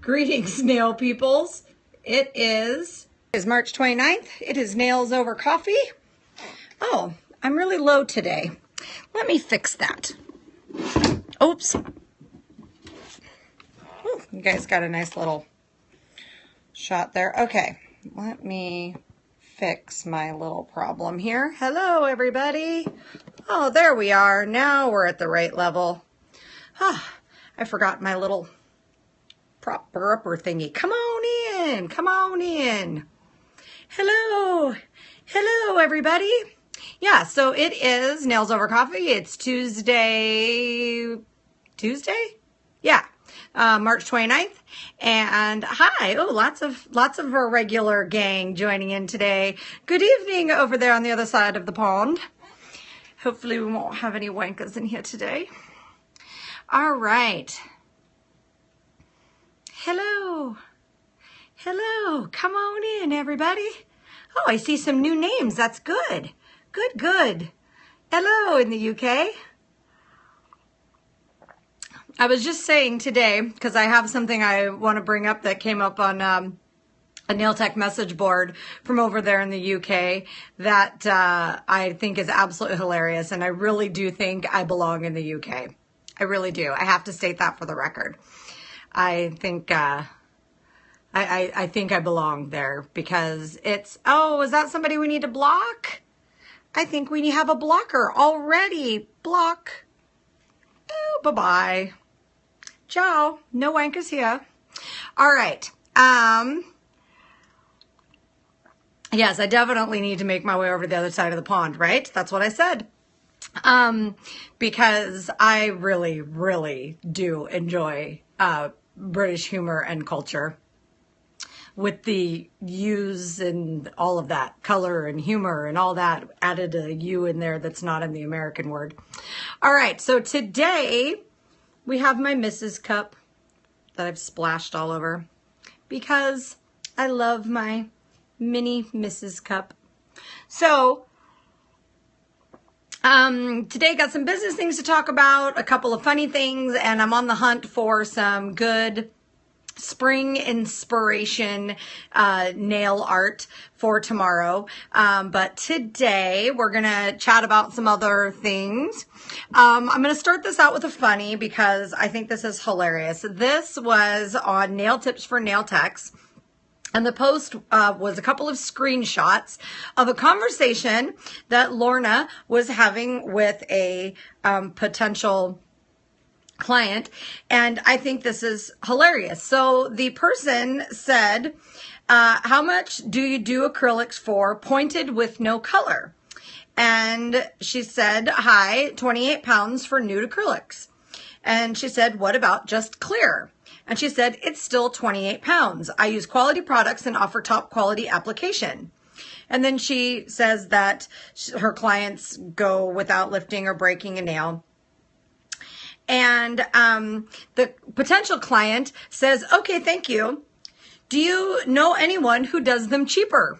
Greetings, nail peoples. It is March 29th. It is Nails Over Coffee. Oh, I'm really low today. Let me fix that. Oops. Ooh, you guys got a nice little shot there. Okay, let me fix my little problem here. Hello, everybody. Oh, there we are. Now we're at the right level. Ah, I forgot my little proper upper thingy. Come on in. Come on in. Hello. Hello, everybody. Yeah, so it is Nails Over Coffee. It's Tuesday? Yeah, March 29th. And hi. Oh, lots of our regular gang joining in today. Good evening over there on the other side of the pond. Hopefully we won't have any wankers in here today. All right. Hello. Hello. Come on in, everybody. Oh, I see some new names. That's good. Good. Hello in the UK. I was just saying today, because I have something I want to bring up that came up on a nail tech message board from over there in the UK that I think is absolutely hilarious. And I really do think I belong in the UK. I really do. I have to state that for the record. I think I think I belong there because it's, oh, is that somebody we need to block? I think we have a blocker already. Block. Oh, bye-bye. Ciao. No wankers here. All right. Yes, I definitely need to make my way over to the other side of the pond, right? That's what I said. Because I really, really do enjoy British humor and culture with the U's and all of that, color and humor and all that, added a U in there that's not in the American word. All right, so today we have my Mrs. cup that I've splashed all over because I love my mini Mrs. cup. So today got some business things to talk about, a couple of funny things, and I'm on the hunt for some good spring inspiration nail art for tomorrow. But today we're gonna chat about some other things. I'm gonna start this out with a funny because I think this is hilarious. This was on Nail Tips for Nail Techs. And the post was a couple of screenshots of a conversation that Lorna was having with a potential client. And I think this is hilarious. So the person said, how much do you do acrylics for pointed with no color? And she said, hi, 28 pounds for nude acrylics. And she said, what about just clear? And she said, it's still 28 pounds. I use quality products and offer top quality application. And then she says that her clients go without lifting or breaking a nail. And the potential client says, okay, thank you. Do you know anyone who does them cheaper?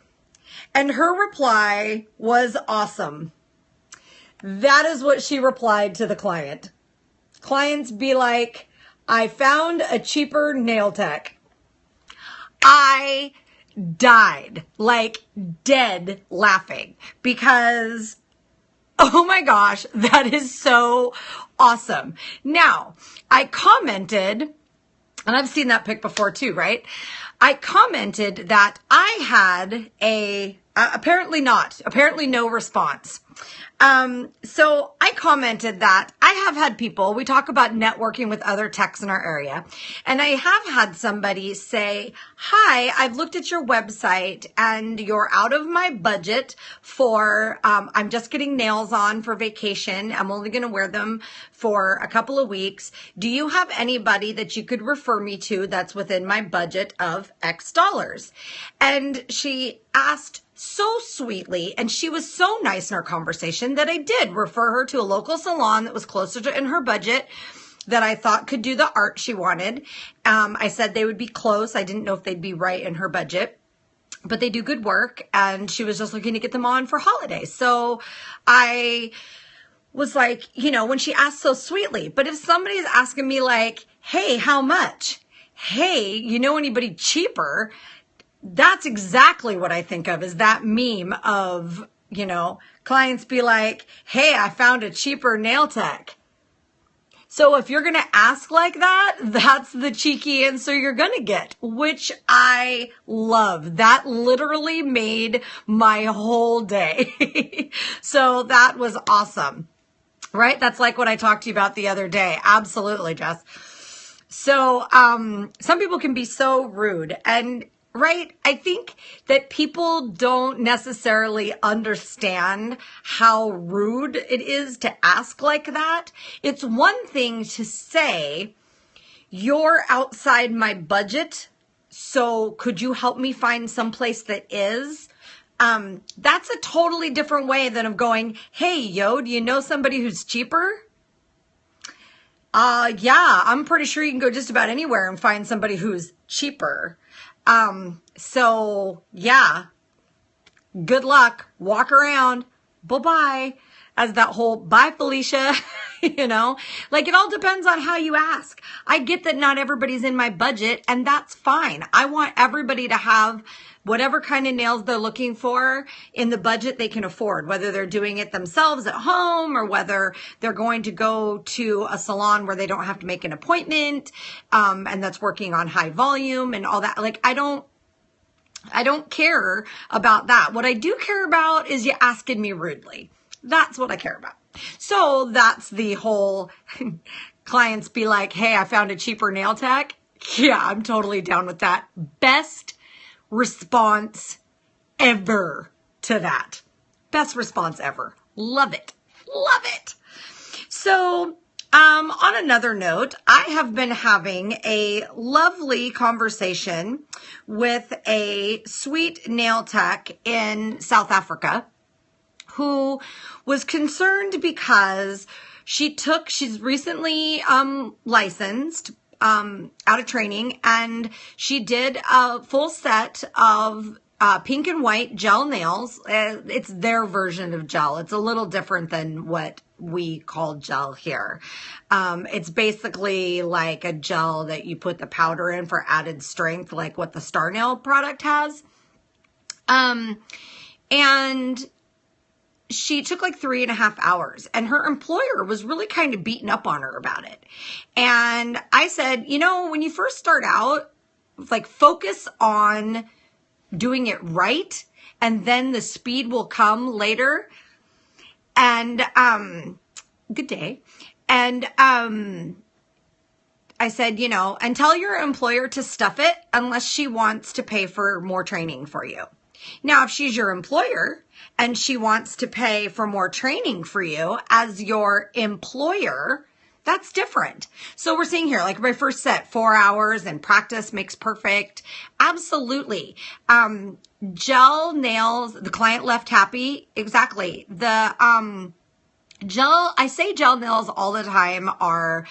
And her reply was awesome. That is what she replied to the client. Clients be like, I found a cheaper nail tech. I died, like dead laughing because, oh my gosh, that is so awesome. Now, I commented, and I've seen that pic before too, right? I commented that I had apparently no response. So I commented that I have had people, we talk about networking with other techs in our area, and I have had somebody say, hi, I've looked at your website and you're out of my budget for, I'm just getting nails on for vacation. I'm only going to wear them for a couple of weeks. Do you have anybody that you could refer me to that's within my budget of X dollars? And she asked so sweetly, and she was so nice in our conversation that I did refer her to a local salon that was closer to in her budget that I thought could do the art she wanted. I said they would be close. I didn't know if they'd be right in her budget, but they do good work, and she was just looking to get them on for holidays. So I was like, you know, when she asked so sweetly, but if somebody's asking me like, hey, how much? hey, you know anybody cheaper? That's exactly what I think of, is that meme of, clients be like, hey, I found a cheaper nail tech. So if you're going to ask like that, that's the cheeky answer you're going to get, which I love. That literally made my whole day. So that was awesome, right? That's like what I talked to you about the other day. Absolutely, Jess. So some people can be so rude, and right, I think that people don't necessarily understand how rude it is to ask like that. It's one thing to say, you're outside my budget, so could you help me find someplace that is? That's a totally different way than of going, hey, yo, do you know somebody who's cheaper? Yeah, I'm pretty sure you can go just about anywhere and find somebody who's cheaper. So yeah, good luck, walk around, bye-bye, as that whole bye Felicia, like it all depends on how you ask. I get that not everybody's in my budget, and that's fine. I want everybody to have whatever kind of nails they're looking for in the budget they can afford, whether they're doing it themselves at home or whether they're going to go to a salon where they don't have to make an appointment, and that's working on high volume and all that. Like, I don't care about that. What I do care about is you asking me rudely. That's what I care about. So that's the whole clients be like, hey, I found a cheaper nail tech. Yeah, I'm totally down with that. Best response ever to that. Best response ever. Love it. Love it. So, on another note, I have been having a lovely conversation with a sweet nail tech in South Africa who was concerned because she's recently licensed out of training, and she did a full set of pink and white gel nails. It's their version of gel. It's a little different than what we call gel here. It's basically like a gel that you put the powder in for added strength, like what the Star Nail product has. And she took like 3.5 hours, and her employer was really kind of beaten up on her about it. And I said, when you first start out, like, focus on doing it right, and then the speed will come later. And good day. And I said, and tell your employer to stuff it unless she wants to pay for more training for you. Now, if she's your employer and she wants to pay for more training for you as your employer, that's different. So we're seeing here, like my first set, 4 hours, and practice makes perfect. Absolutely. Gel nails, the client left happy. Exactly. The I say gel nails all the time are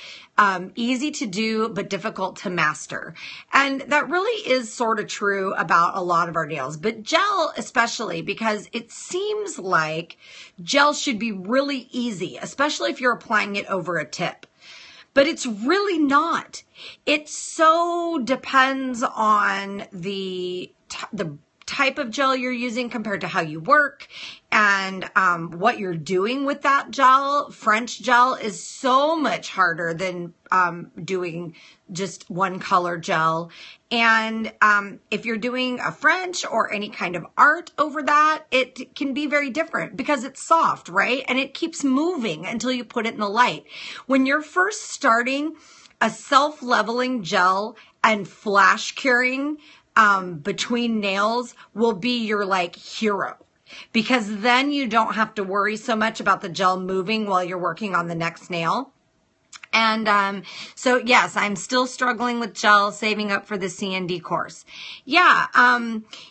easy to do, but difficult to master. And that really is sort of true about a lot of our nails, but gel especially, because it seems like gel should be really easy, especially if you're applying it over a tip. But it's really not. It so depends on the type of gel you're using compared to how you work and what you're doing with that gel. French gel is so much harder than doing just one color gel. And if you're doing a French or any kind of art over that, it can be very different because it's soft, right? And it keeps moving until you put it in the light. When you're first starting, a self-leveling gel and flash curing between nails will be your hero, because then you don't have to worry so much about the gel moving while you're working on the next nail. And so yes, I'm still struggling with gel, saving up for the CND course. Yeah,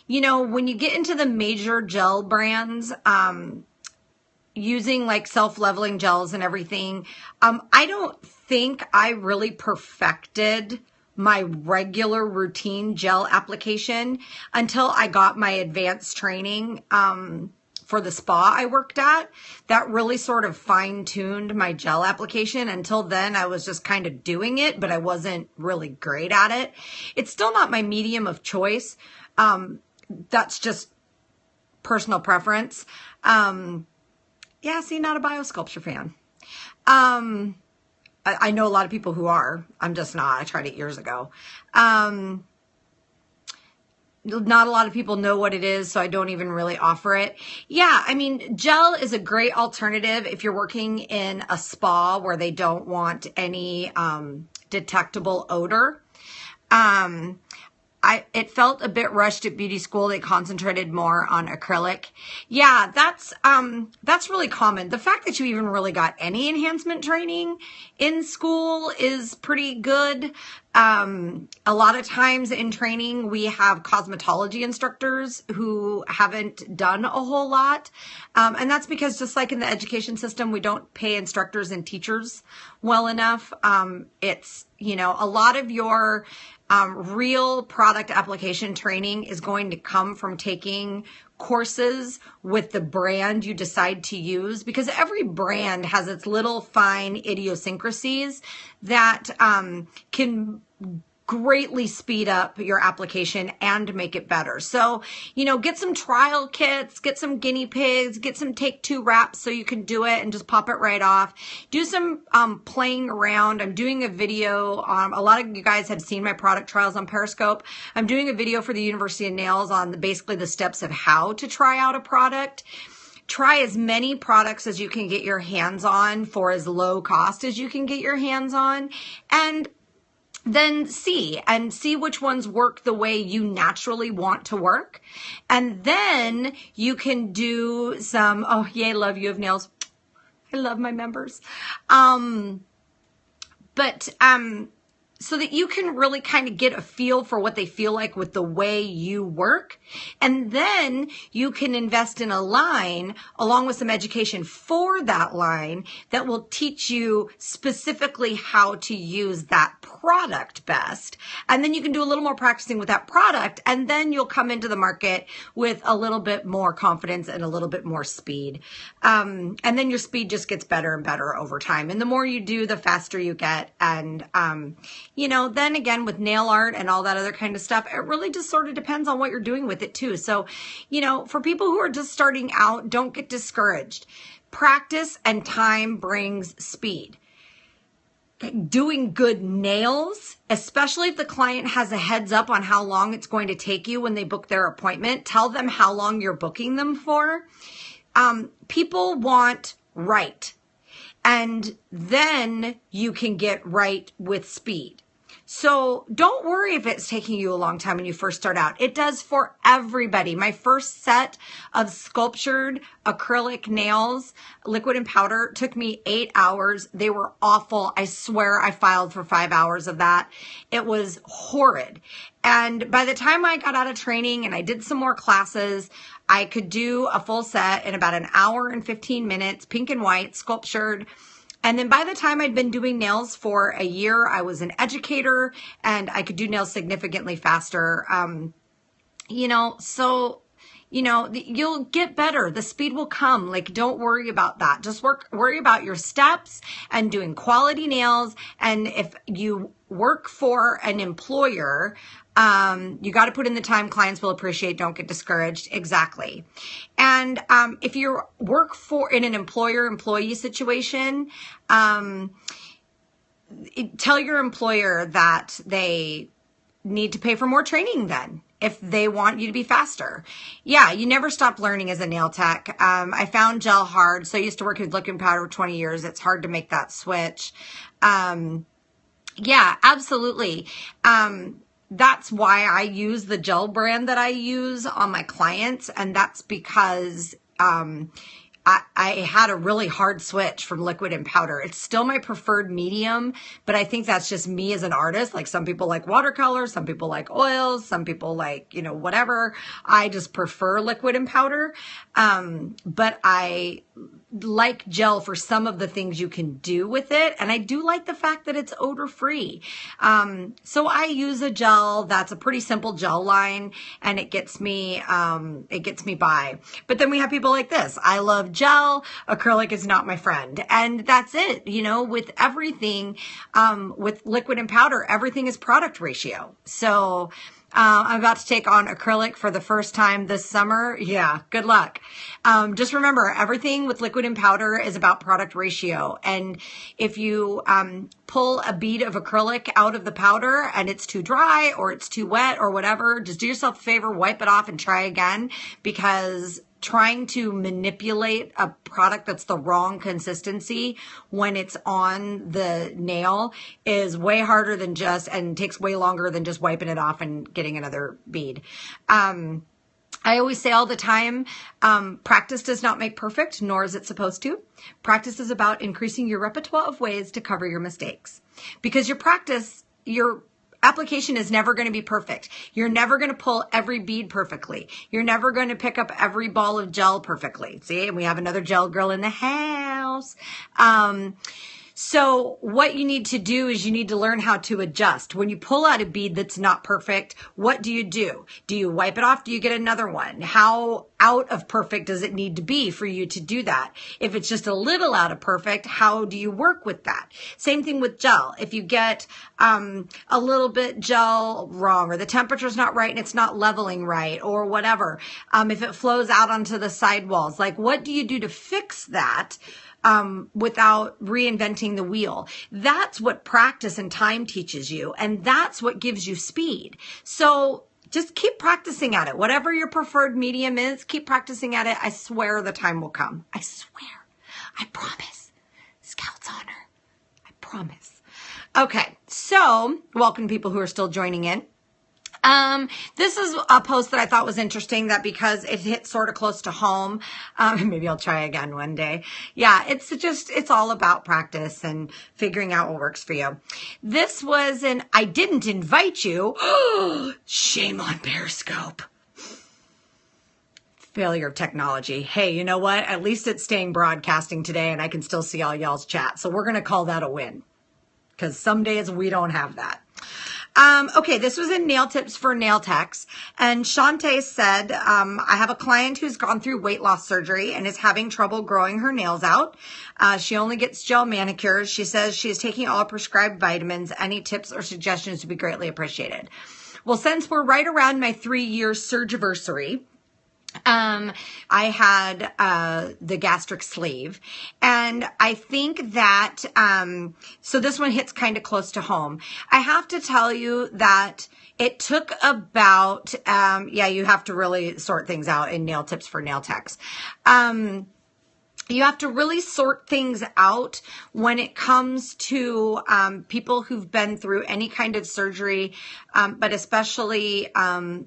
when you get into the major gel brands, using like self-leveling gels and everything, I don't think I really perfected my regular routine gel application until I got my advanced training for the spa I worked at, that really sort of fine-tuned my gel application. Until then, I was just kind of doing it, but I wasn't really great at it. It's still not my medium of choice. That's just personal preference. Yeah, see, not a biosculpture fan. I know a lot of people who are. I'm just not. I tried it years ago. Not a lot of people know what it is, so I don't even really offer it. Yeah, I mean, gel is a great alternative if you're working in a spa where they don't want any detectable odor. It felt a bit rushed at beauty school. They concentrated more on acrylic. Yeah, that's really common. The fact that you even really got any enhancement training in school is pretty good. A lot of times in training, we have cosmetology instructors who haven't done a whole lot. And that's because just like in the education system, we don't pay instructors and teachers well enough. It's, you know, a lot of your real product application training is going to come from taking courses with the brand you decide to use, because every brand has its little fine idiosyncrasies that can greatly speed up your application and make it better. So, you know, get some trial kits, get some guinea pigs, get some take 2 wraps so you can do it and just pop it right off. Do some playing around. I'm doing a video. A lot of you guys have seen my product trials on Periscope. I'm doing a video for the University of Nails on basically the steps of how to try out a product. Try as many products as you can get your hands on for as low cost as you can get your hands on, and then see which ones work the way you naturally want to work. And then you can do some, oh, yay, love you of nails. I love my members. So that you can really kind of get a feel for what they feel like with the way you work. And then you can invest in a line along with some education for that line that will teach you specifically how to use that product best. And then you can do a little more practicing with that product, and then you'll come into the market with a little bit more confidence and a little bit more speed. And then your speed just gets better and better over time. And the more you do, the faster you get. And, you know, then again, with nail art and all that other kind of stuff, it really just sort of depends on what you're doing with it too. So, you know, for people who are just starting out, don't get discouraged. Practice and time brings speed. Doing good nails, especially if the client has a heads up on how long it's going to take you when they book their appointment, tell them how long you're booking them for. People want right. And then you can get right with speed. So don't worry if it's taking you a long time when you first start out. It does for everybody. My first set of sculptured acrylic nails, liquid and powder, took me 8 hours. They were awful. I swear I filed for 5 hours of that. It was horrid. And by the time I got out of training and I did some more classes, I could do a full set in about an hour and 15 minutes, pink and white, sculptured. And then by the time I'd been doing nails for a year, I was an educator and I could do nails significantly faster. You know, so, you know, you'll get better. The speed will come. Like, don't worry about that. Just worry about your steps and doing quality nails. And if you work for an employer, you got to put in the time. Clients will appreciate. Don't get discouraged. Exactly. And if you work in an employer-employee situation, tell your employer that they need to pay for more training then, if they want you to be faster. Yeah, you never stop learning as a nail tech. I found gel hard. So I used to work with liquid powder for 20 years. It's hard to make that switch. Yeah, absolutely. That's why I use the gel brand that I use on my clients. And that's because I had a really hard switch from liquid and powder. It's still my preferred medium, but I think that's just me as an artist. Like, some people like watercolor, some people like oils, some people like, you know, whatever. I just prefer liquid and powder. But like gel for some of the things you can do with it. And I do like the fact that it's odor free. So I use a gel that's a pretty simple gel line, and it gets me by. But then we have people like this. I love gel. Acrylic is not my friend. And that's it. You know, with everything, with liquid and powder, everything is product ratio. So I'm about to take on acrylic for the first time this summer. Yeah, good luck. Just remember, everything with liquid and powder is about product ratio. And if you pull a bead of acrylic out of the powder and it's too dry or it's too wet or whatever, just do yourself a favor, wipe it off and try again, because trying to manipulate a product that's the wrong consistency when it's on the nail is way harder than and takes way longer than just wiping it off and getting another bead. I always say all the time, practice does not make perfect, nor is it supposed to. Practice is about increasing your repertoire of ways to cover your mistakes, because your application is never going to be perfect. You're never going to pull every bead perfectly. You're never going to pick up every ball of gel perfectly. See, and we have another gel girl in the house. So what you need to do is you need to learn how to adjust. When you pull out a bead that's not perfect, what do? Do you wipe it off? Do you get another one? How out of perfect does it need to be for you to do that? If it's just a little out of perfect, how do you work with that? Same thing with gel. If you get a little bit gel wrong, or the temperature's not right and it's not leveling right, or whatever, if it flows out onto the sidewalls, like what do you do to fix that? Without reinventing the wheel. That's what practice and time teaches you. And that's what gives you speed. So just keep practicing at it. Whatever your preferred medium is, keep practicing at it. I swear the time will come. I swear. I promise. Scout's honor. I promise. Okay. So welcome people who are still joining in. This is a post that I thought was interesting, that because it hit sort of close to home, maybe I'll try again one day. Yeah, it's all about practice and figuring out what works for you. This was I didn't invite you. Shame on Periscope. Failure of technology. Hey, you know what? At least it's staying broadcasting today and I can still see all y'all's chat. So we're going to call that a win, because some days we don't have that. Okay, this was in Nail Tips for Nail Techs, and Shantae said, I have a client who's gone through weight loss surgery and is having trouble growing her nails out. She only gets gel manicures. She says she is taking all prescribed vitamins. Any tips or suggestions would be greatly appreciated. Well, since we're right around my 3-year surgiversary, I had the gastric sleeve, and I think that so this one hits kind of close to home. I have to tell you that it took about you have to really sort things out in Nail Tips for Nail Techs. You have to really sort things out when it comes to people who've been through any kind of surgery, but especially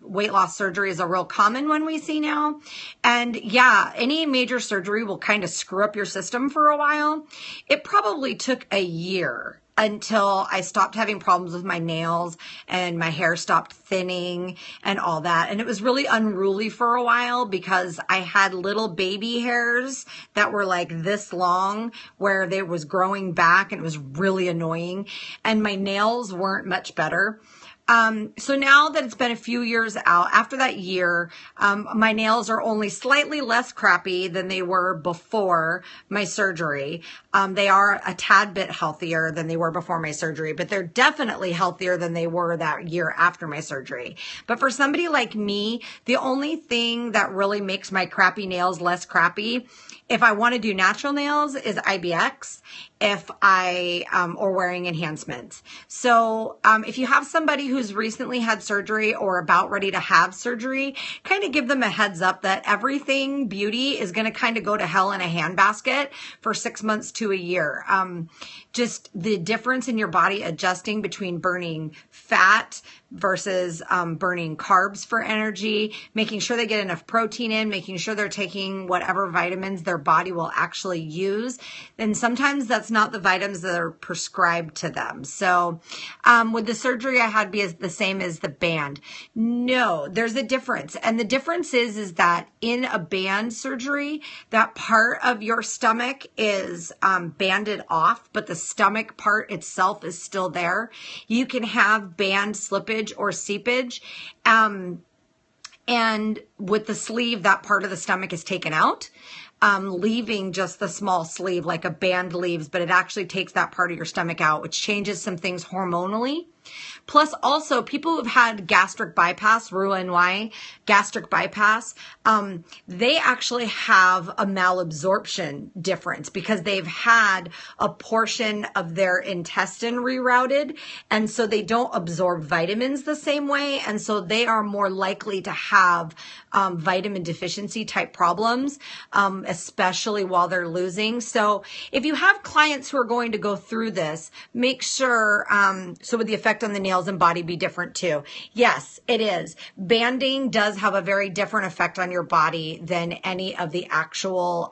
weight loss surgery is a real common one we see now. And yeah, any major surgery will kind of screw up your system for a while. It probably took a year until I stopped having problems with my nails and my hair stopped thinning and all that. And it was really unruly for a while because I had little baby hairs that were like this long where they was growing back, and it was really annoying. And my nails weren't much better. So now that it's been a few years out, after that year, my nails are only slightly less crappy than they were before my surgery. They are a tad bit healthier than they were before my surgery, but they're definitely healthier than they were that year after my surgery. But for somebody like me, the only thing that really makes my crappy nails less crappy, if I want to do natural nails, is IBX, if I, or wearing enhancements. So, if you have somebody who's recently had surgery or about ready to have surgery, kind of give them a heads up that everything beauty is going to kind of go to hell in a handbasket for 6 months to a year. Just the difference in your body adjusting between burning fat versus burning carbs for energy, making sure they get enough protein in, making sure they're taking whatever vitamins their body will actually use. And sometimes that's not the vitamins that are prescribed to them. So with the surgery I had is the same as the band. No, there's a difference. And the difference is that in a band surgery, that part of your stomach is banded off, but the stomach part itself is still there. You can have band slippage or seepage. And with the sleeve, that part of the stomach is taken out, leaving just the small sleeve like a band leaves, but it actually takes that part of your stomach out, which changes some things hormonally. Plus also people who've had gastric bypass, Roux-en-Y, gastric bypass, they actually have a malabsorption difference because they've had a portion of their intestine rerouted. And so they don't absorb vitamins the same way. And so they are more likely to have vitamin deficiency type problems, especially while they're losing. So if you have clients who are going to go through this, make sure, so would the effect on the nails and body be different too? Yes, it is. Banding does have a very different effect on your body than any of the actual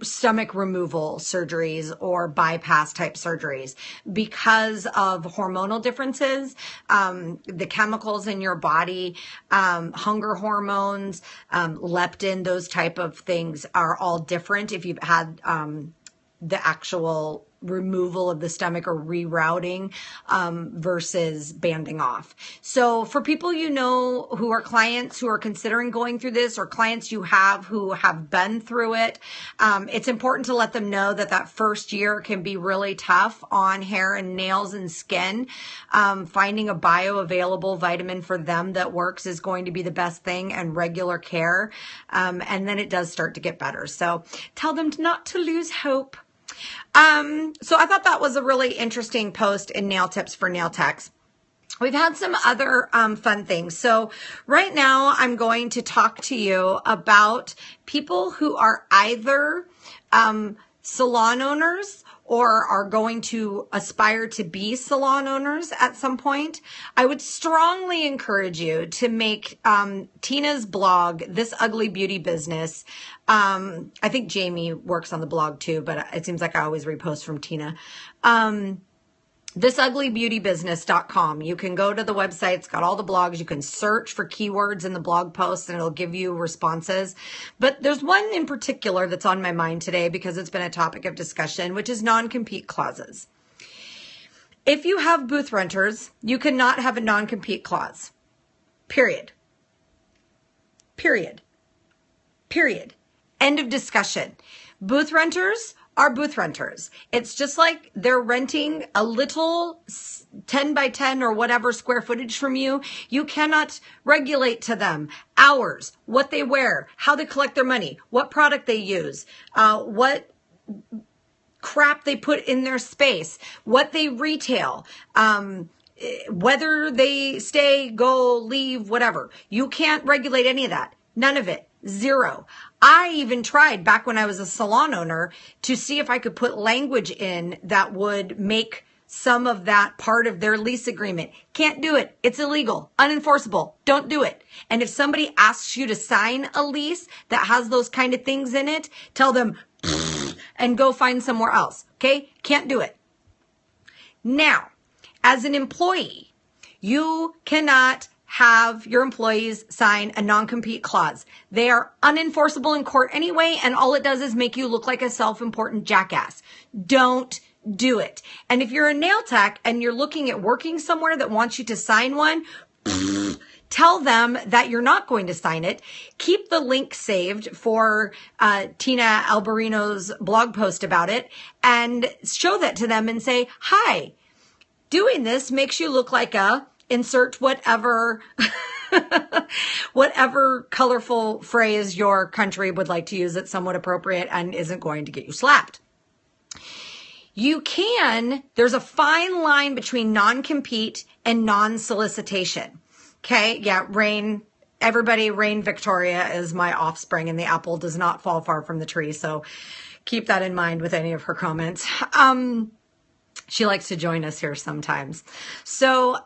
stomach removal surgeries or bypass type surgeries because of hormonal differences, the chemicals in your body, hunger hormones, leptin, those type of things are all different if you've had the actual removal of the stomach or rerouting versus banding off. So for people you know who are clients who are considering going through this or clients you have who have been through it, it's important to let them know that that first year can be really tough on hair and nails and skin. Finding a bioavailable vitamin for them that works is going to be the best thing, and regular care. And then it does start to get better. So tell them not to lose hope. So I thought that was a really interesting post in Nail Tips for Nail Techs. We've had some other fun things. So right now I'm going to talk to you about people who are either salon owners or are going to aspire to be salon owners at some point. I would strongly encourage you to make Tina's blog, This Ugly Beauty Business. I think Jamie works on the blog too, but it seems like I always repost from Tina. thisuglybeautybusiness.com. You can go to the website. It's got all the blogs. You can search for keywords in the blog posts and it'll give you responses. But there's one in particular that's on my mind today because it's been a topic of discussion, which is non-compete clauses. If you have booth renters, you cannot have a non-compete clause. Period. Period. Period. End of discussion. Booth renters are booth renters. It's just like they're renting a little 10 by 10 or whatever square footage from you. You cannot regulate to them hours, what they wear, how they collect their money, what product they use, what crap they put in their space, what they retail, whether they stay, go, leave, whatever. You can't regulate any of that. None of it. Zero. I even tried back when I was a salon owner to see if I could put language in that would make some of that part of their lease agreement. Can't do it. It's illegal, unenforceable. Don't do it. And if somebody asks you to sign a lease that has those kind of things in it, tell them and go find somewhere else. Okay? Can't do it. Now, as an employee, you cannot have your employees sign a non-compete clause. They are unenforceable in court anyway, and all it does is make you look like a self-important jackass. Don't do it. And if you're a nail tech and you're looking at working somewhere that wants you to sign one, tell them that you're not going to sign it. Keep the link saved for Tina Alberino's blog post about it and show that to them and say, hi, doing this makes you look like a insert whatever whatever colorful phrase your country would like to use that's somewhat appropriate and isn't going to get you slapped. You can, there's a fine line between non-compete and non-solicitation. Okay, yeah, Rain, everybody, Rain Victoria is my offspring and the apple does not fall far from the tree, so keep that in mind with any of her comments. She likes to join us here sometimes. So,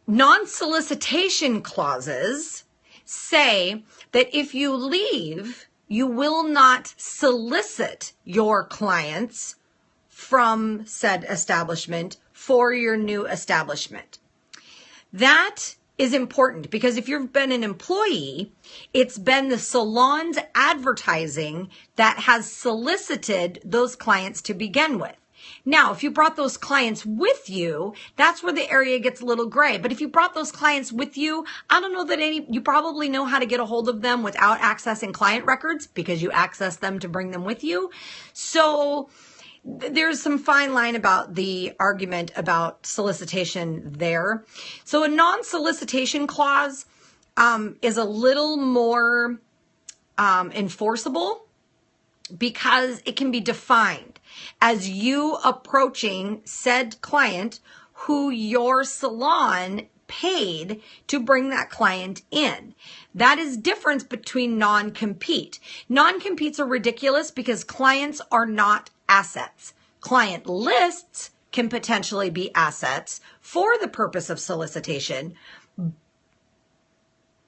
non-solicitation clauses say that if you leave, you will not solicit your clients from said establishment for your new establishment. That is important because if you've been an employee, it's been the salon's advertising that has solicited those clients to begin with. Now, if you brought those clients with you, that's where the area gets a little gray. But if you brought those clients with you, I don't know that you probably know how to get a hold of them without accessing client records because you access them to bring them with you. So there's some fine line about the argument about solicitation there. So a non-solicitation clause is a little more enforceable because it can be defined as you approaching said client who your salon paid to bring that client in. That is difference between non-compete. Non-competes are ridiculous because clients are not assets. Client lists can potentially be assets for the purpose of solicitation,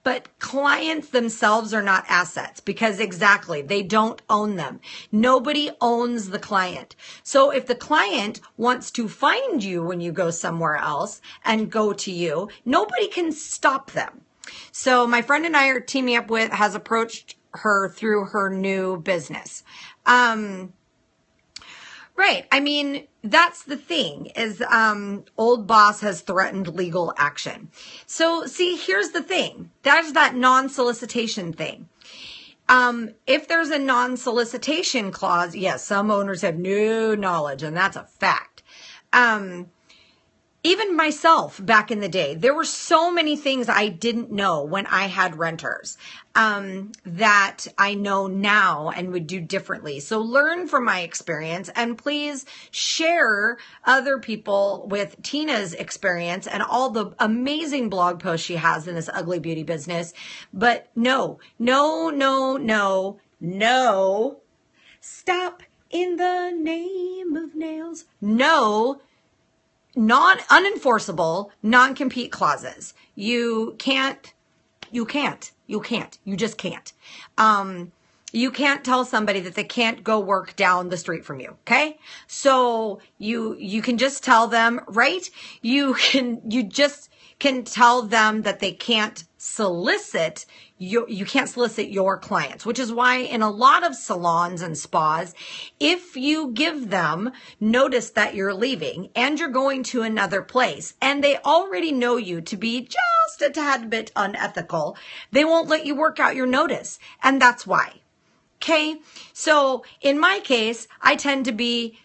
but clients themselves are not assets because exactly, they don't own them. Nobody owns the client. So if the client wants to find you when you go somewhere else and go to you, nobody can stop them. So my friend and I are teaming up with, has approached her through her new business. Right. I mean, that's the thing is, old boss has threatened legal action. So see, here's the thing. There's that non-solicitation thing. If there's a non-solicitation clause, yes, some owners have no knowledge and that's a fact. Even myself back in the day, there were so many things I didn't know when I had renters that I know now and would do differently. So learn from my experience and please share other people with Tina's experience and all the amazing blog posts she has in this ugly beauty business. But no. Stop in the name of nails. No. Unenforceable, non-compete clauses. You just can't. You can't tell somebody that they can't go work down the street from you. Okay. So you can just tell them, right? You just can tell them that they can't solicit you can't solicit your clients, which is why in a lot of salons and spas, if you give them notice that you're leaving and you're going to another place and they already know you to be just a tad bit unethical, they won't let you work out your notice. And that's why. Okay. So in my case, I tend to be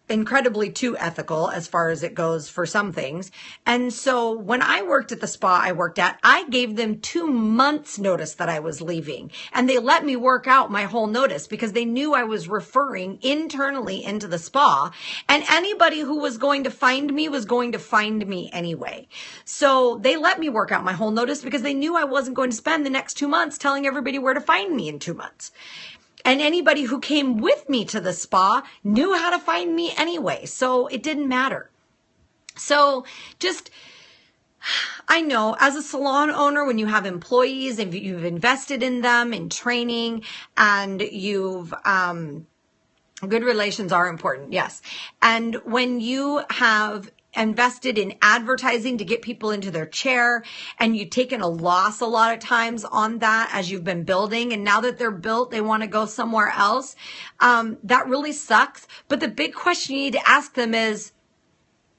incredibly too ethical as far as it goes for some things. And so when I worked at the spa I worked at, I gave them 2 months notice that I was leaving and they let me work out my whole notice because they knew I was referring internally into the spa and anybody who was going to find me was going to find me anyway. So they let me work out my whole notice because they knew I wasn't going to spend the next 2 months telling everybody where to find me in 2 months. And anybody who came with me to the spa knew how to find me anyway. So it didn't matter. So I know as a salon owner, when you have employees and you've invested in them in training and good relations are important. Yes. And when you have invested in advertising to get people into their chair and you've taken a loss a lot of times on that as you've been building and now that they're built they want to go somewhere else, that really sucks. But the big question you need to ask them is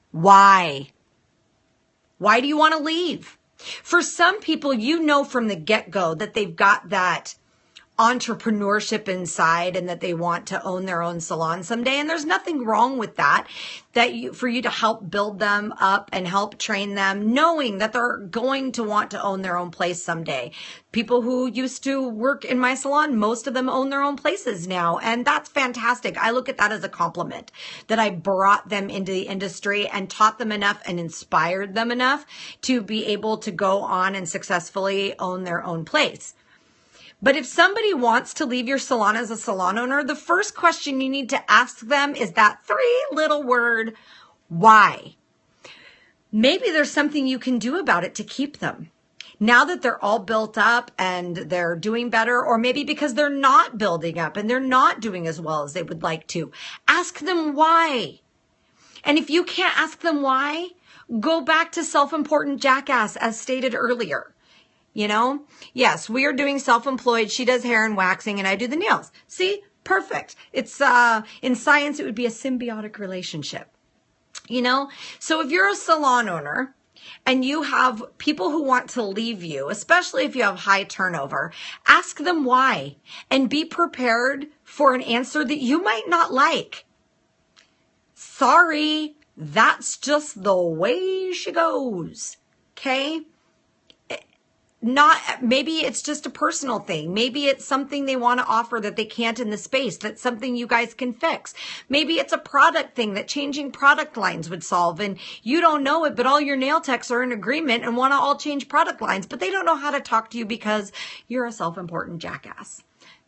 why do you want to leave? For some people, you know from the get-go that they've got that entrepreneurship inside and that they want to own their own salon someday. And there's nothing wrong with that, for you to help build them up and help train them, knowing that they're going to want to own their own place someday. People who used to work in my salon, most of them own their own places now. And that's fantastic. I look at that as a compliment that I brought them into the industry and taught them enough and inspired them enough to be able to go on and successfully own their own place. But if somebody wants to leave your salon as a salon owner, the first question you need to ask them is that 3-letter word, why? Maybe there's something you can do about it to keep them. Now that they're all built up and they're doing better, or maybe because they're not building up and they're not doing as well as they would like to, ask them why. And if you can't ask them why, go back to self-important jackass as stated earlier. You know, yes, we are doing self-employed. She does hair and waxing and I do the nails. See, perfect. It's, in science, it would be a symbiotic relationship, you know? So if you're a salon owner and you have people who want to leave you, especially if you have high turnover, ask them why and be prepared for an answer that you might not like. Sorry, that's just the way she goes. Okay? Maybe it's just a personal thing. Maybe it's something they want to offer that they can't in the space. That's something you guys can fix. Maybe it's a product thing that changing product lines would solve and you don't know it, but all your nail techs are in agreement and want to all change product lines, but they don't know how to talk to you because you're a self-important jackass.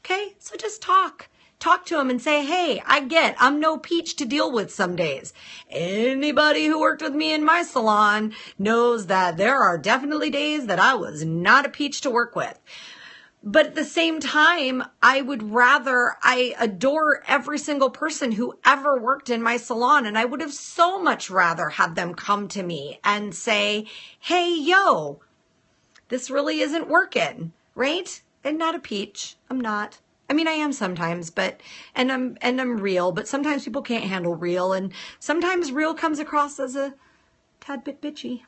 Okay? So just talk. Talk to them and say, hey, I'm no peach to deal with some days. Anybody who worked with me in my salon knows that there are definitely days that I was not a peach to work with. But at the same time, I adore every single person who ever worked in my salon. And I would have so much rather had them come to me and say, hey, yo, this really isn't working, right? I'm not a peach. I'm not. I mean, I am sometimes, and I'm real, but sometimes people can't handle real, and sometimes real comes across as a tad bit bitchy.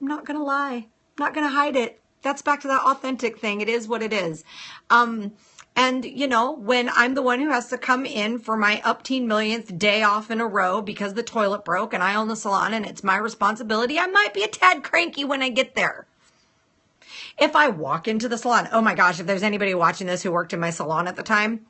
I'm not gonna lie. I'm not gonna hide it. That's back to that authentic thing. It is what it is. And you know, when I'm the one who has to come in for my upteen millionth day off in a row because the toilet broke and I own the salon and it's my responsibility, I might be a tad cranky when I get there. If I walk into the salon, oh my gosh, if there's anybody watching this who worked in my salon at the time,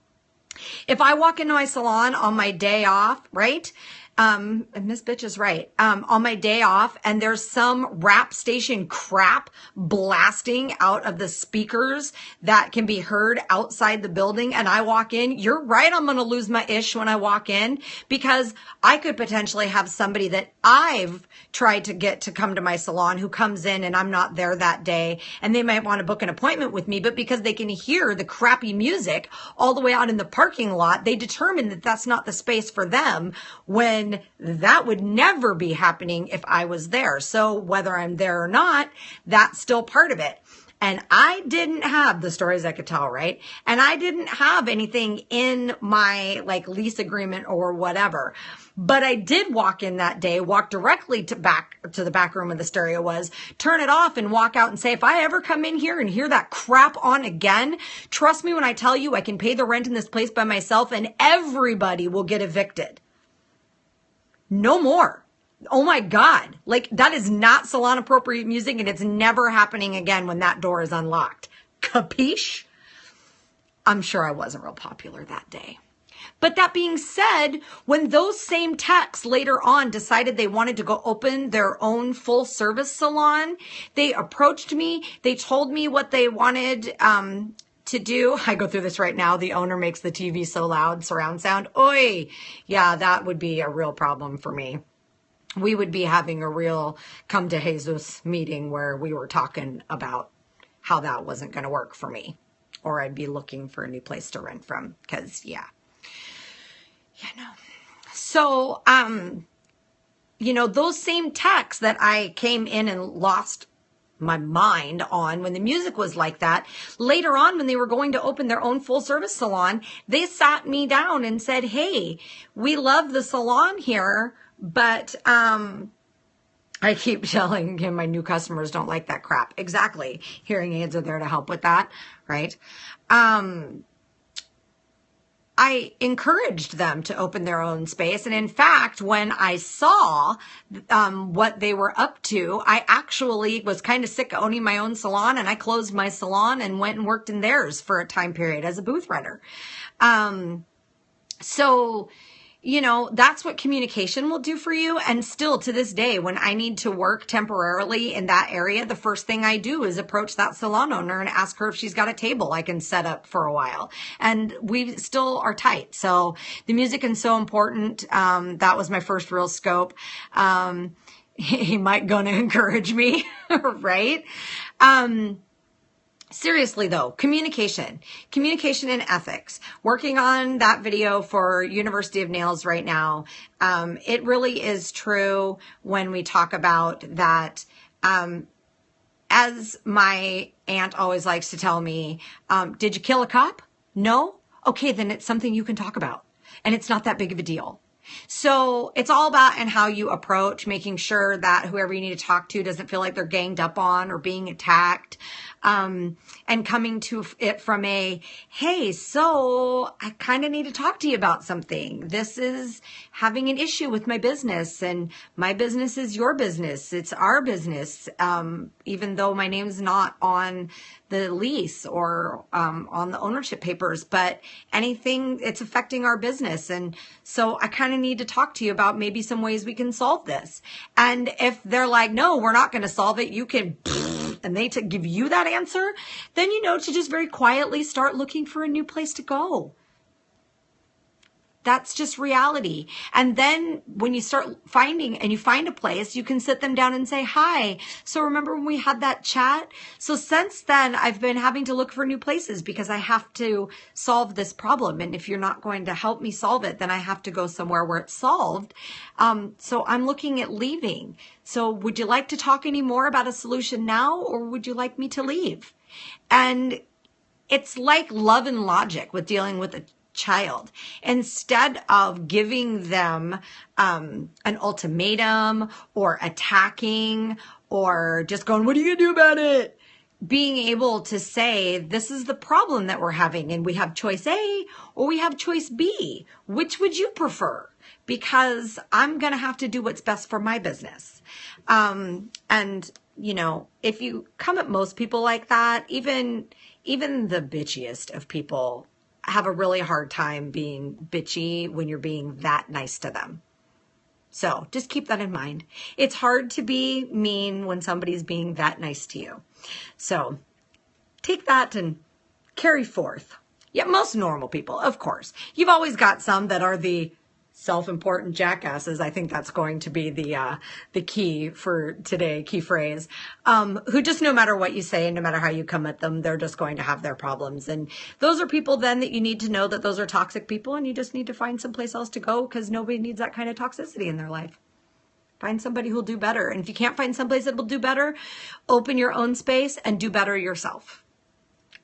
if I walk into my salon on my day off, right? And Miss Bitch is right. On my day off and there's some rap station crap blasting out of the speakers that can be heard outside the building and I walk in, you're right, I'm going to lose my ish when I walk in because I could potentially have somebody that I've tried to get to come to my salon who comes in and I'm not there that day and they might want to book an appointment with me, but because they can hear the crappy music all the way out in the parking lot, they determine that that's not the space for them when that would never be happening if I was there. So whether I'm there or not, that's still part of it. And I didn't have the stories I could tell, right? And I didn't have anything in my lease agreement or whatever. But I did walk in that day, walk directly to the back room of the stereo was, turn it off and walk out and say, if I ever come in here and hear that crap on again, trust me when I tell you I can pay the rent in this place by myself and everybody will get evicted. No more. Oh my God. That is not salon appropriate music and it's never happening again when that door is unlocked. Capiche? I'm sure I wasn't real popular that day. But that being said, when those same techs later on decided they wanted to go open their own full service salon, they approached me. They told me what they wanted, to do. I go through this right now. The owner makes the TV so loud, surround sound. Oi. Yeah, that would be a real problem for me. We would be having a real come to Jesus meeting where we were talking about how that wasn't going to work for me. Or I'd be looking for a new place to rent from. Because, yeah. No. So, those same techs that I came in and lost my mind on when the music was like that, later on when they were going to open their own full service salon, they sat me down and said, hey, we love the salon here, but I keep telling him my new customers don't like that crap. Exactly. Hearing aids are there to help with that, right? I encouraged them to open their own space. And in fact, when I saw what they were up to, I actually was kind of sick of owning my own salon and I closed my salon and went and worked in theirs for a time period as a booth renter. So, that's what communication will do for you. And still to this day, when I need to work temporarily in that area, the first thing I do is approach that salon owner and ask her if she's got a table I can set up for a while. And we still are tight. So the music is so important. That was my first real scope. He might gonna encourage me, right? Seriously though, communication and ethics, working on that video for University of Nails right now. It really is true when we talk about that. As my aunt always likes to tell me, did you kill a cop? No? Okay, then it's something you can talk about and it's not that big of a deal. So it's all about and how you approach making sure that whoever you need to talk to doesn't feel like they're ganged up on or being attacked. And coming to it from a, hey, so I kind of need to talk to you about something. This is having an issue with my business, and my business is your business. It's our business. Even though my name's not on the lease or on the ownership papers, but anything, it's affecting our business. And so I kind of need to talk to you about maybe some ways we can solve this. And if they're like, no, we're not going to solve it, you can, and they give you that answer, then you know to just very quietly start looking for a new place to go. That's just reality. And then when you start finding and you find a place, you can sit them down and say, hi. So remember when we had that chat? So since then, I've been having to look for new places because I have to solve this problem. And if you're not going to help me solve it, then I have to go somewhere where it's solved. So I'm looking at leaving. So would you like to talk any more about a solution now, or would you like me to leave? And it's like love and logic with dealing with a child. Instead of giving them an ultimatum or attacking or just going, what are you gonna do about it? Being able to say, this is the problem that we're having, and we have choice A or we have choice B. Which would you prefer? Because I'm gonna have to do what's best for my business. And you know, if you come at most people like that, even the bitchiest of people have a really hard time being bitchy when you're being that nice to them. So just keep that in mind. It's hard to be mean when somebody's being that nice to you. So take that and carry forth. Yeah, most normal people, of course. You've always got some that are the self-important jackasses. I think that's going to be the key for today, key phrase, who just no matter what you say and no matter how you come at them, they're just going to have their problems. And those are people then that you need to know that those are toxic people, and you just need to find someplace else to go because nobody needs that kind of toxicity in their life. Find somebody who'll do better. And if you can't find someplace that will do better, open your own space and do better yourself.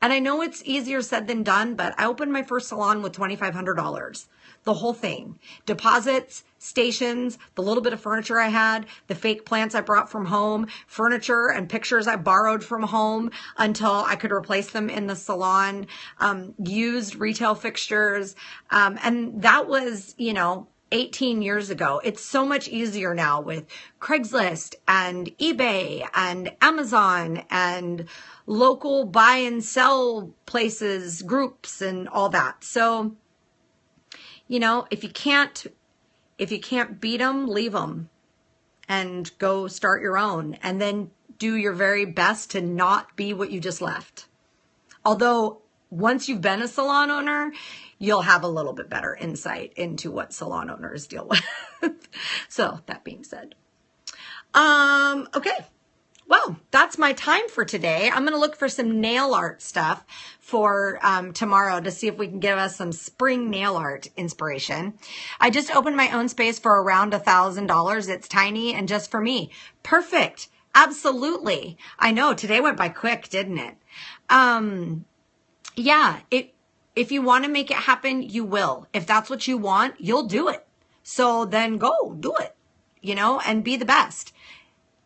And I know it's easier said than done, but I opened my first salon with $2,500. The whole thing. Deposits, stations, the little bit of furniture I had, the fake plants I brought from home, furniture and pictures I borrowed from home until I could replace them in the salon, used retail fixtures. And that was, 18 years ago. It's so much easier now with Craigslist and eBay and Amazon and local buy and sell places, groups and all that. So, if you can't beat them, leave them and go start your own, and then do your very best to not be what you just left. Although once you've been a salon owner, you'll have a little bit better insight into what salon owners deal with. So that being said, okay. Well, that's my time for today. I'm going to look for some nail art stuff for tomorrow to see if we can give us some spring nail art inspiration. I just opened my own space for around $1,000. It's tiny and just for me. Perfect. Absolutely. I know today went by quick, didn't it? Yeah, if you want to make it happen, you will. If that's what you want, you'll do it. So then go do it, and be the best.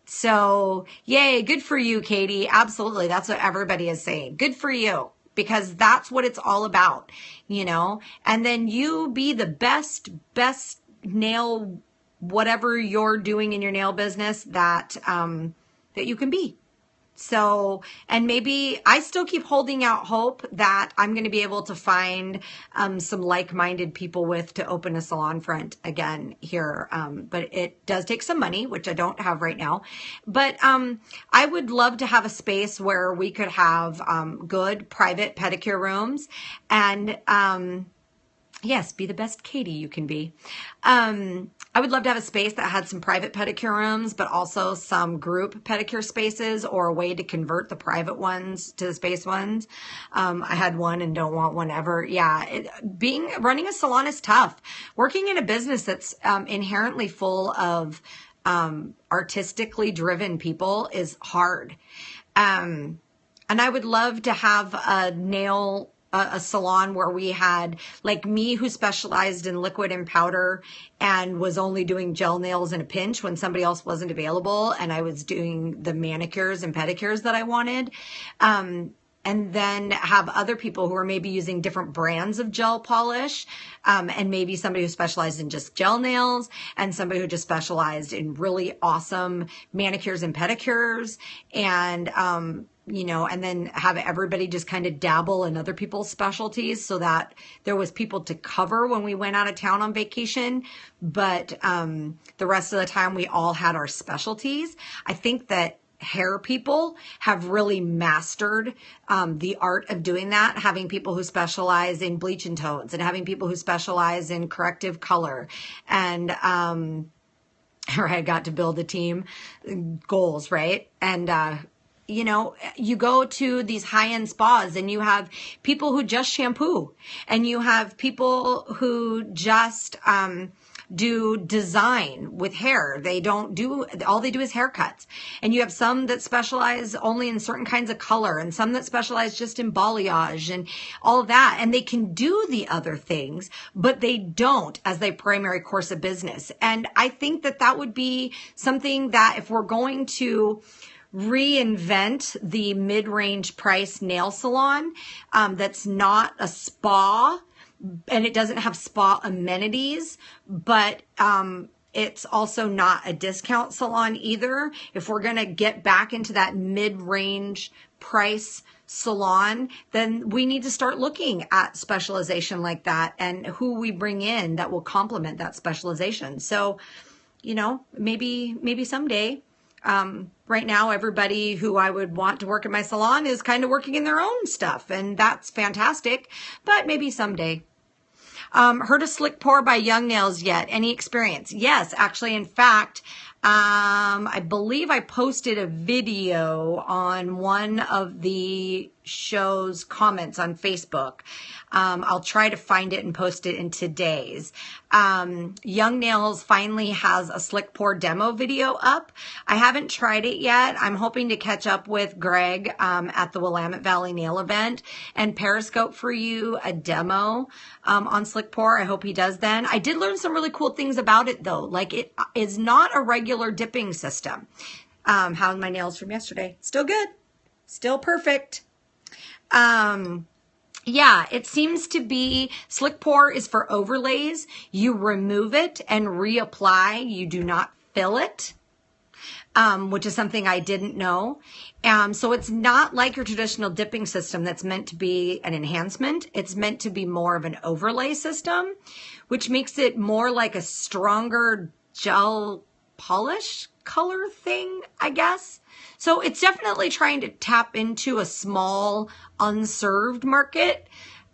So yay, good for you, Katie. Absolutely. That's what everybody is saying. Good for you, because that's what it's all about, and then you be the best nail, whatever you're doing in your nail business that you can be. So, and maybe I still keep holding out hope that I'm going to be able to find some like-minded people to open a salon front again here. But it does take some money, which I don't have right now. But I would love to have a space where we could have good private pedicure rooms and Yes, be the best Katie you can be. I would love to have a space that had some private pedicure rooms, but also some group pedicure spaces, or a way to convert the private ones to the space ones. I had one and don't want one ever. Yeah, running a salon is tough. Working in a business that's inherently full of artistically driven people is hard. And I would love to have a salon where we had like me, who specialized in liquid and powder and was only doing gel nails in a pinch when somebody else wasn't available, and I was doing the manicures and pedicures that I wanted. And then have other people who are maybe using different brands of gel polish, and maybe somebody who specialized in just gel nails, and somebody who just specialized in really awesome manicures and pedicures, and and then have everybody just kind of dabble in other people's specialties, so that there was people to cover when we went out of town on vacation. But the rest of the time we all had our specialties. I think that hair people have really mastered the art of doing that, having people who specialize in bleach and tones, and having people who specialize in corrective color. And I got to build a team goals, right? And you go to these high-end spas and you have people who just shampoo, and you have people who just do design with hair. All they do is haircuts. And you have some that specialize only in certain kinds of color, and some that specialize just in balayage and all of that. And they can do the other things, but they don't as their primary course of business. And I think that that would be something that, if we're going to reinvent the mid-range price nail salon, that's not a spa, and it doesn't have spa amenities, but it's also not a discount salon either. If we're going to get back into that mid-range price salon, then we need to start looking at specialization like that, and who we bring in that will complement that specialization. So, maybe someday. Right now, everybody who I would want to work in my salon is kind of working in their own stuff, and that's fantastic, but maybe someday. Heard of Slick Pour by Young Nails yet? Any experience? Yes, actually, in fact, I believe I posted a video on one of the show's comments on Facebook. I'll try to find it and post it in today's. Young Nails finally has a Slick Pour demo video up. I haven't tried it yet. I'm hoping to catch up with Greg at the Willamette Valley Nail event and Periscope for you a demo on Slick Pour. I hope he does then. I did learn some really cool things about it though. Like, it is not a regular dipping system. How's my nails from yesterday? Still good. Still perfect. Yeah, it seems to be Slick Pour is for overlays. You remove it and reapply. You do not fill it, which is something I didn't know. So it's not like your traditional dipping system that's meant to be an enhancement. It's meant to be more of an overlay system, which makes it more like a stronger gel polish color thing, I guess. So it's definitely trying to tap into a small unserved market,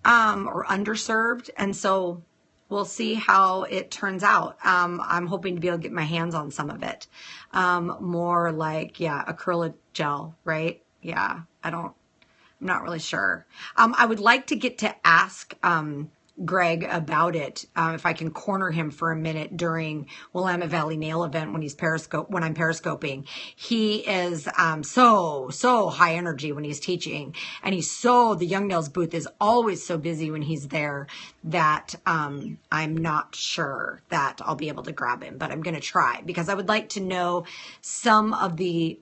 or underserved. And so we'll see how it turns out. I'm hoping to be able to get my hands on some of it. More like, acrylic gel, right? Yeah, I'm not really sure. I would like to get to ask, Greg about it, if I can corner him for a minute during Willamette Valley Nail event when I'm periscoping. He is so high energy when he's teaching, and the Young Nails booth is always so busy when he's there that I'm not sure that I'll be able to grab him, but I'm going to try, because I would like to know some of the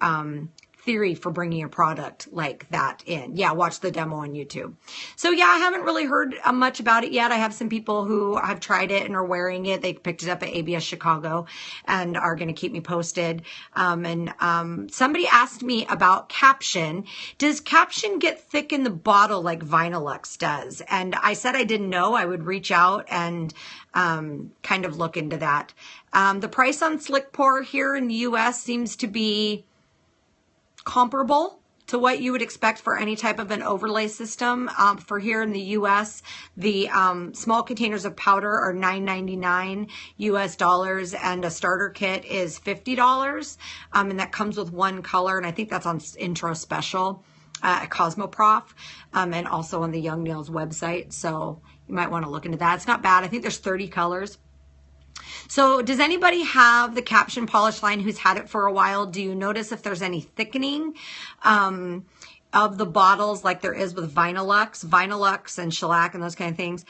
theory for bringing a product like that in. Yeah, watch the demo on YouTube. So yeah, I haven't really heard much about it yet. I have some people who have tried it and are wearing it. They picked it up at ABS Chicago and are going to keep me posted. Somebody asked me about caption. Does caption get thick in the bottle like Vinylux does? And I said I didn't know. I would reach out and kind of look into that. The price on Slick Pour here in the US seems to be comparable to what you would expect for any type of an overlay system. For here in the US, the small containers of powder are $9.99 US dollars, and a starter kit is $50. And that comes with one color, and I think that's on intro special at Cosmoprof, and also on the Young Nails website. So you might want to look into that. It's not bad. I think there's 30 colors. So does anybody have the caption polish line who's had it for a while? Do you notice if there's any thickening of the bottles like there is with Vinylux and shellac and those kind of things?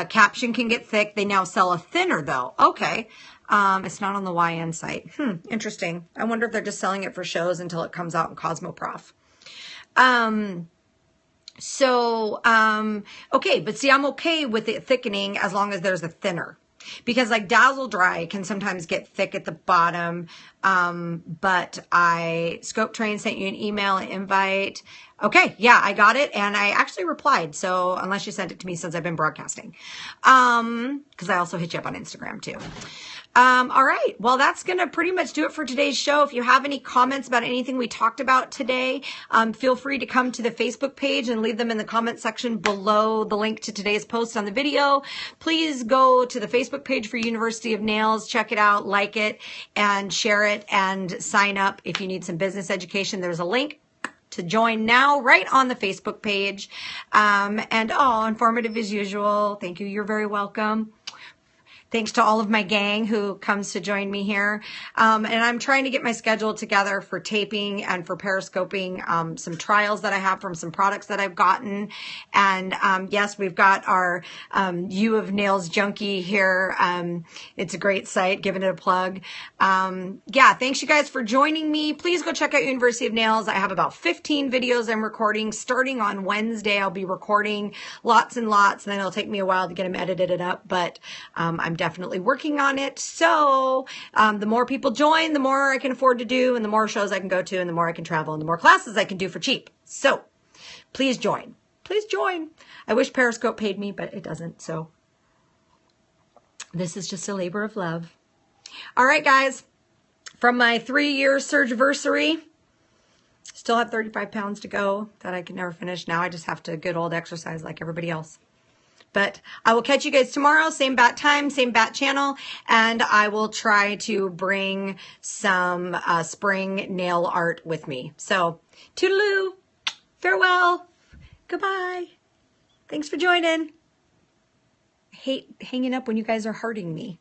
Caption can get thick. They now sell a thinner though. Okay. It's not on the YN site. Interesting. I wonder if they're just selling it for shows until it comes out in Cosmoprof. Okay, but see, I'm okay with it thickening as long as there's a thinner. Because like Dazzle Dry can sometimes get thick at the bottom, but Scope Train sent you an email, an invite. Okay, yeah, I got it, and I actually replied, so unless you sent it to me since I've been broadcasting. Because I also hit you up on Instagram too. All right, well, that's going to pretty much do it for today's show. If you have any comments about anything we talked about today, feel free to come to the Facebook page and leave them in the comment section below the link to today's post on the video. Please go to the Facebook page for University of Nails, check it out, like it, and share it, and sign up if you need some business education. There's a link to join now right on the Facebook page. Informative as usual. Thank you. You're very welcome. Thanks to all of my gang who comes to join me here. And I'm trying to get my schedule together for taping and for periscoping some trials that I have from some products that I've gotten. And yes, we've got our U of Nails Junkie here. It's a great site, giving it a plug. Yeah, thanks you guys for joining me. Please go check out University of Nails. I have about 15 videos I'm recording. Starting on Wednesday, I'll be recording lots and lots, and then it'll take me a while to get them edited up, but I'm definitely working on it. So the more people join, the more I can afford to do, and the more shows I can go to, and the more I can travel, and the more classes I can do for cheap. So please join. Please join. I wish Periscope paid me, but it doesn't. So this is just a labor of love. All right, guys. From my 3-year Surgiversary, still have 35 pounds to go that I can never finish. Now I just have to good old exercise like everybody else. But I will catch you guys tomorrow, same bat time, same bat channel, and I will try to bring some spring nail art with me. So, toodaloo, farewell, goodbye. Thanks for joining. I hate hanging up when you guys are hearting me.